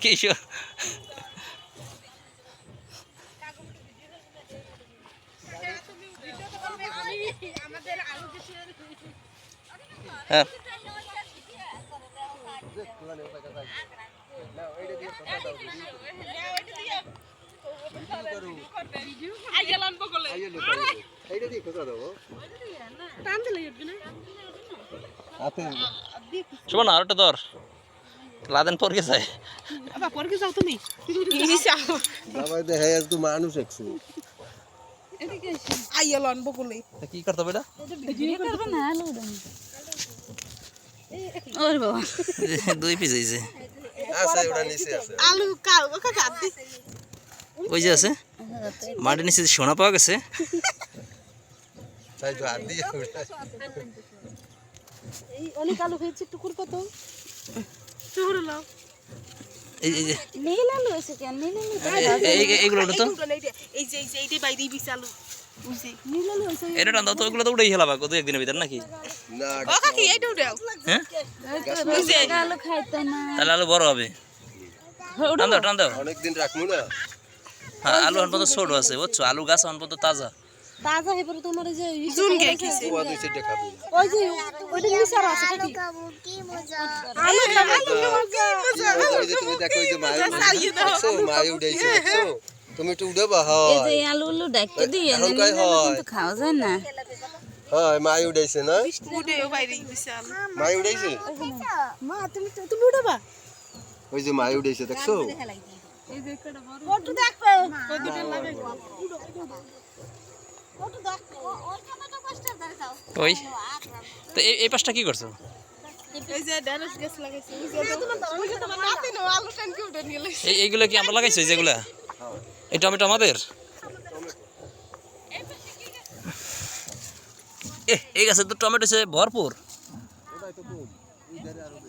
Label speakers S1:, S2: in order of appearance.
S1: কিশোর হ্যাঁ শোনো না আরেকটা ধর লাদেন পরকে যায়
S2: পরকে যাও তুমি
S3: মানুষ একশো
S2: আইয়াল আনবো বলে
S1: কি করতে হবে এটা
S4: ওরে বাবা
S1: দুই পিস হয়েছে
S2: আলু কাল কাকা দি
S1: ওই যে আছে মাটির নিচে সোনা পাওয়া গেছে
S3: তাই তো হাত দিয়ে
S2: এই অনেক আলু হয়েছে টুকুর কত টুকুর লাও
S1: এই যে
S4: নীল আলু আছে কেন নীল
S1: এইগুলো তো
S2: এই যে এইটাই বাইরে বিশ আলু বুঝছি
S4: নীল আলু আছে
S1: এটা টান দাও তো ওগুলো তো উড়েই হেলাবা দু একদিনের ভিতর নাকি
S3: না
S2: ও কাকি এইটা উঠাও
S1: হ্যাঁ
S4: আলু খাইতো না
S1: তাহলে আলু বড় হবে টান দাও
S3: অনেকদিন রাখবো না
S1: হ্যাঁ আলু অনপত ছোট আছে বুঝছো আলু গাছ অনপত তাজা
S4: তাজা হেবর তোমার যে
S2: জুন গেছে
S3: পোয়া দুই সেটে খাবো
S4: ওই যে ওইটা নিসার আছে নাকি
S2: আলু কি মজা
S3: ওই যে তুমি দেখো ওই যে মায়ে উঠাইছে দেখছো তুমি একটু উঠাবা
S4: এই
S3: হয়
S4: যে আলু আলু ডাকতে দিয়ে
S3: এখন কই
S4: কিন্তু খাওয়া যায় না
S3: হয় মায়ে উঠাইছে না
S2: উঠেও বাইরে বিশ আলু
S3: মায়ে উঠাইছে
S2: মা তুমি উঠাবা
S3: ওই যে মায়ে উঠাইছে দেখছো
S2: কত দেখবে কত লাগে কত দেখবে
S1: ওই তো এই পাশটা কি করছো
S2: এই যে ঢেঁড়স গাছ লাগাইছে ওই যে তোমার নাতি নো আলু টান কি উঠে নিয়ে লাইছে
S1: এইগুলো কি আমরা লাগাইছি যেগুলা এই টমেটো আমাদের এই গাছে তো টমেটো ভরপুর
S3: ওটাই তো কম